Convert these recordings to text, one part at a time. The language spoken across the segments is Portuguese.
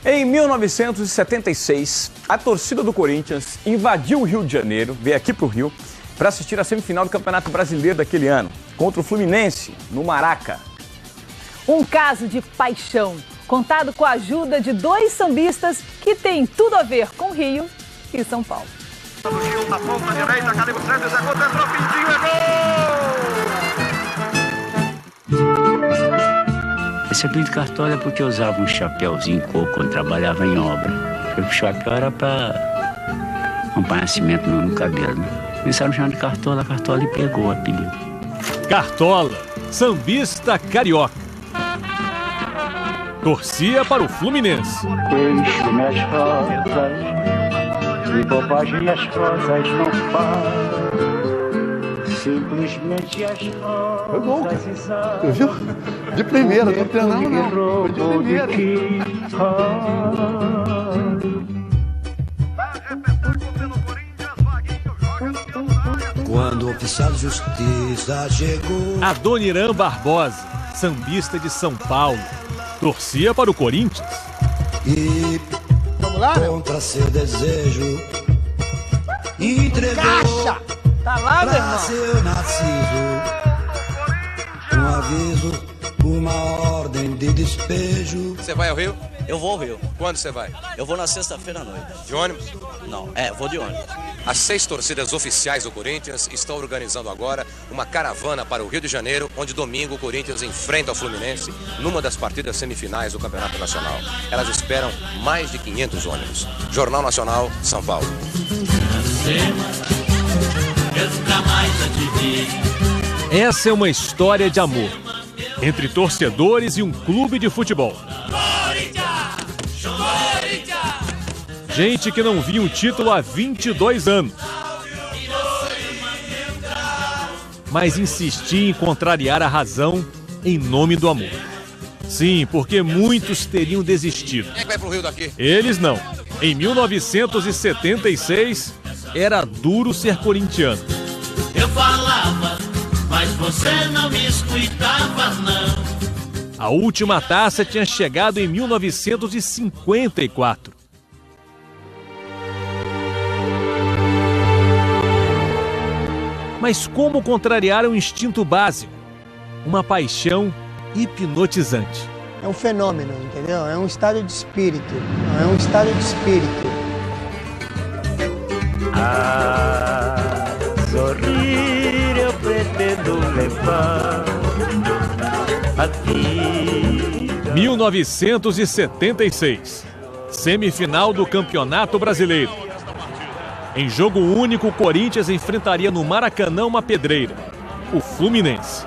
Em 1976, a torcida do Corinthians invadiu o Rio de Janeiro, veio aqui para o Rio, para assistir a semifinal do Campeonato Brasileiro daquele ano, contra o Fluminense, no Maraca. Um caso de paixão, contado com a ajuda de dois sambistas que têm tudo a ver com Rio e São Paulo. O Gil na ponta direita, Caligo Santos, é gol, entrou Pintinho, é gol! Esse apelido Cartola é porque eu usava um chapéuzinho coco quando trabalhava em obra. O chapéu era para acompanhar cimento no cabelo, né? Começaram chamando de Cartola, Cartola e pegou o apelido. Cartola, sambista carioca. Torcia para o Fluminense. Deixo minhas rosas e bobagem as rosas não falam. Simplesmente as rosas. Foi bom, cara. Você viu? De primeira, tô treinando não. Foi de primeira. Quando o oficial de justiça chegou. Adoniran Barbosa, sambista de São Paulo. Torcia para o Corinthians. E Vamos lá? contra seu desejo entregou. Caixa! Tá lá, meu pra irmão? seu Narciso um aviso, uma ordem de despejo. Você vai ao Rio? Eu vou ao Rio. Quando você vai? Eu vou na sexta-feira à noite. De ônibus? Não, vou de ônibus. As 6 torcidas oficiais do Corinthians estão organizando agora uma caravana para o Rio de Janeiro, onde domingo o Corinthians enfrenta o Fluminense numa das partidas semifinais do Campeonato Nacional. Elas esperam mais de 500 ônibus. Jornal Nacional, São Paulo. Essa é uma história de amor entre torcedores e um clube de futebol. Gente que não via um título há 22 anos. Mas insistia em contrariar a razão em nome do amor. Sim, porque muitos teriam desistido. Quem é que vai pro Rio daqui? Eles não. Em 1976, era duro ser corintiano. Eu falava, mas você não me escutava, não. A última taça tinha chegado em 1954. Mas como contrariar um instinto básico? Uma paixão hipnotizante. É um fenômeno, entendeu? É um estado de espírito. É um estado de espírito. A sorrir eu pretendo levar a vida. 1976. Semifinal do Campeonato Brasileiro. Em jogo único, o Corinthians enfrentaria no Maracanã uma pedreira, o Fluminense.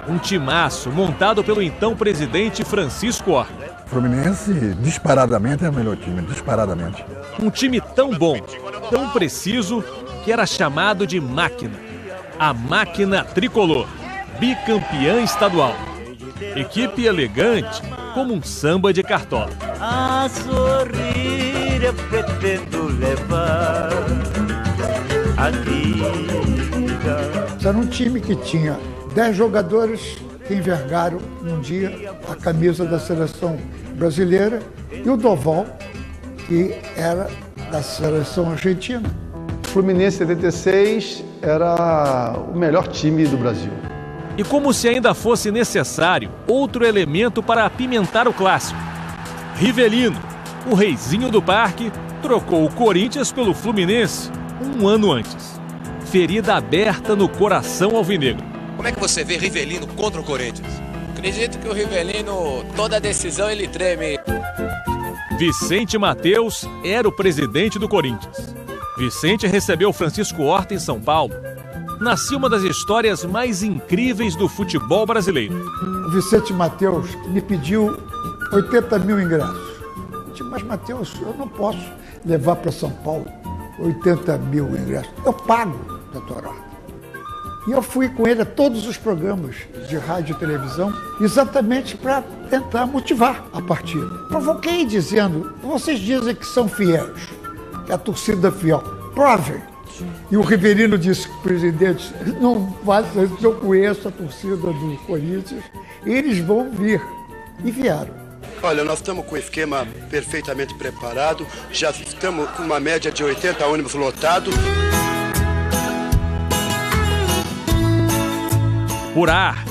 Um timaço montado pelo então presidente Francisco Horta. O Fluminense, disparadamente, é o melhor time, disparadamente. Um time tão bom, tão preciso, que era chamado de máquina. A máquina tricolor, bicampeã estadual. Equipe elegante, como um samba de Cartola. A sorrir eu pretendo levar a vida. Era um time que tinha 10 jogadores que envergaram um dia a camisa da seleção brasileira e o Doval, que era da seleção argentina. O Fluminense 76 era o melhor time do Brasil. E como se ainda fosse necessário outro elemento para apimentar o clássico. Rivelino, o reizinho do parque, trocou o Corinthians pelo Fluminense um ano antes. Ferida aberta no coração alvinegro. Como é que você vê Rivelino contra o Corinthians? Acredito que o Rivelino, toda decisão ele treme. Vicente Mateus era o presidente do Corinthians. Vicente recebeu Francisco Horta em São Paulo. Nascia uma das histórias mais incríveis do futebol brasileiro. O Vicente Mateus me pediu 80 mil ingressos. Eu disse, mas Mateus, eu não posso levar para São Paulo 80 mil ingressos. Eu pago, doutor Horta. E eu fui com ele a todos os programas de rádio e televisão, exatamente para tentar motivar a partida. Provoquei dizendo, vocês dizem que são fiéis, que a torcida é fiel. Provem. E o Rivelino disse, presidente, não faça isso, eu conheço a torcida do Corinthians, eles vão vir. E vieram. Olha, nós estamos com o esquema perfeitamente preparado, já estamos com uma média de 80 ônibus lotados. Por ar,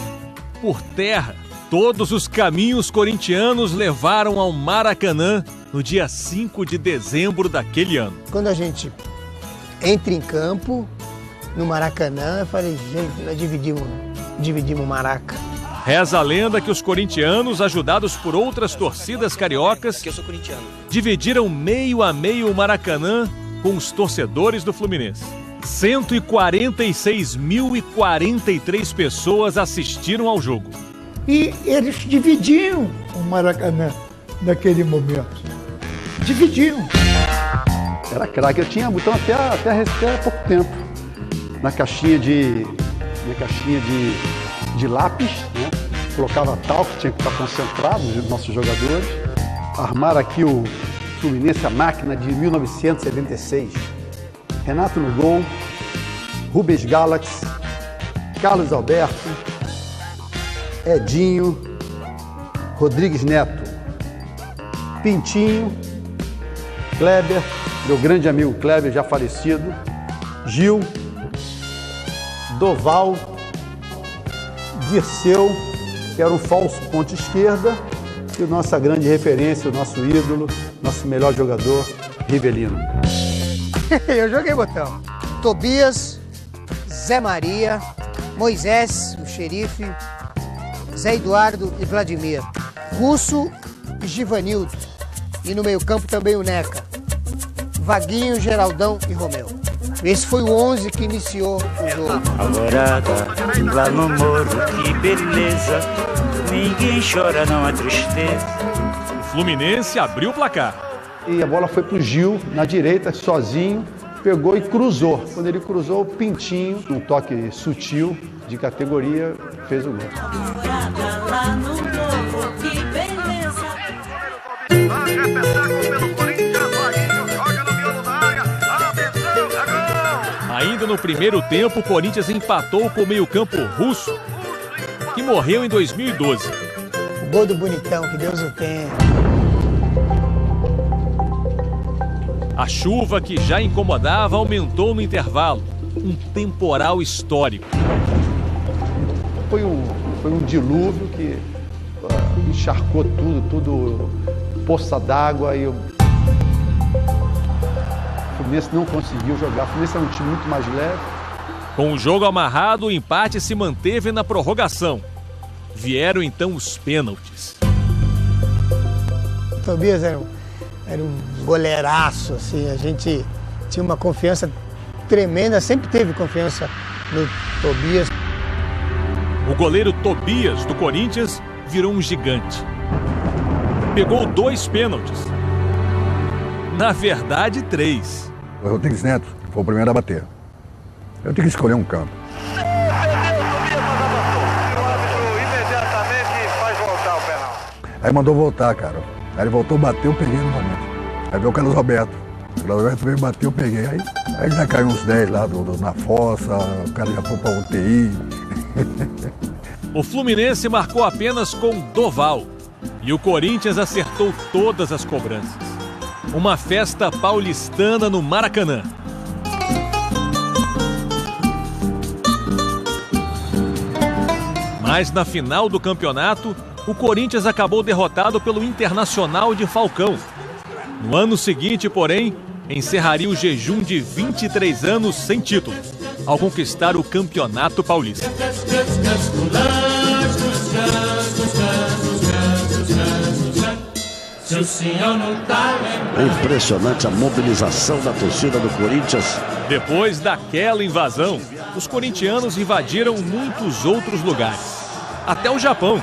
por terra, todos os caminhos corintianos levaram ao Maracanã no dia 5 de dezembro daquele ano. Quando a gente entra em campo, no Maracanã, eu falei, gente, nós dividimos o Maraca. Reza a lenda que os corintianos, ajudados por outras torcidas cariocas, dividiram meio a meio o Maracanã com os torcedores do Fluminense. 146.043 pessoas assistiram ao jogo. E eles dividiam o Maracanã naquele momento. Dividiam. Era craque, eu tinha botão até pouco tempo. Na caixinha de lápis, né? Colocava talco, tinha que estar concentrado, os nossos jogadores. Armaram aqui o Fluminense, a máquina de 1976. Renato no gol, Rubens Galaxy, Carlos Alberto, Edinho, Rodrigues Neto, Pintinho, Kleber, meu grande amigo Kleber, já falecido, Gil, Doval, Dirceu, que era um falso ponta esquerda, e a nossa grande referência, o nosso ídolo, nosso melhor jogador, Rivelino. Eu joguei botão. Tobias, Zé Maria, Moisés, o xerife, Zé Eduardo e Vladimir, Russo e Givanildo, e no meio-campo também o Neca, Vaguinho, Geraldão e Romeu. Esse foi o 11 que iniciou o jogo. Alvorada, lá no morro, que beleza, ninguém chora, não há tristeza. O Fluminense abriu o placar. E a bola foi pro Gil, na direita, sozinho, pegou e cruzou. Quando ele cruzou, o Pintinho, num toque sutil, de categoria, fez o gol. Ainda no primeiro tempo, o Corinthians empatou com o meio-campo russo, que morreu em 2012. O gol do bonitão, que Deus o tenha. A chuva que já incomodava aumentou no intervalo. Um temporal histórico. Foi um dilúvio que encharcou tudo, poça d'água, e o Fluminense não conseguiu jogar. O Fluminense é um time muito mais leve. Com o jogo amarrado, o empate se manteve na prorrogação. Vieram então os pênaltis. O Tobias era um goleiraço, assim, a gente tinha uma confiança tremenda, sempre teve confiança no Tobias. O goleiro Tobias, do Corinthians, virou um gigante. Pegou 2 pênaltis. Na verdade, 3. O Rodrigues Neto foi o primeiro a bater. Eu tenho que escolher um campo. Aí mandou voltar, cara. Aí ele voltou, bateu, eu peguei novamente. Aí veio o Carlos Alberto. O Carlos Alberto veio, bateu, eu peguei. Aí já caiu uns 10 lá na fossa, o cara já foi pra UTI. O Fluminense marcou apenas com Doval. E o Corinthians acertou todas as cobranças. Uma festa paulistana no Maracanã. Mas na final do campeonato, o Corinthians acabou derrotado pelo Internacional de Falcão. No ano seguinte, porém, encerraria o jejum de 23 anos sem título, ao conquistar o Campeonato Paulista. É impressionante a mobilização da torcida do Corinthians. Depois daquela invasão, os corintianos invadiram muitos outros lugares, até o Japão.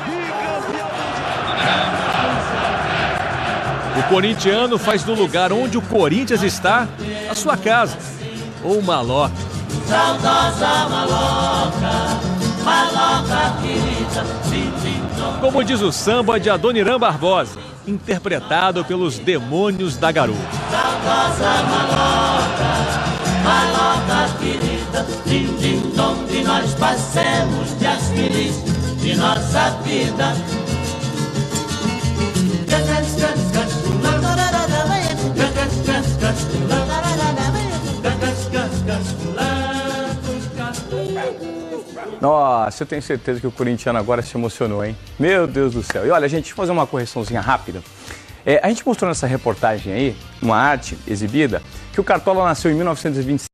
O corintiano faz do lugar onde o Corinthians está a sua casa, ou maloca. Saudosa maloca, maloca querida. Como diz o samba de Adoniran Barbosa, interpretado pelos Demônios da Garoa. Saudosa maloca, maloca querida. Din, din, dom, que nós passemos dias felizes de nossa vida. Nossa, eu tenho certeza que o corintiano agora se emocionou, hein? Meu Deus do céu. E olha, gente, deixa eu fazer uma correçãozinha rápida. A gente mostrou nessa reportagem aí, uma arte exibida, que o Cartola nasceu em 1926.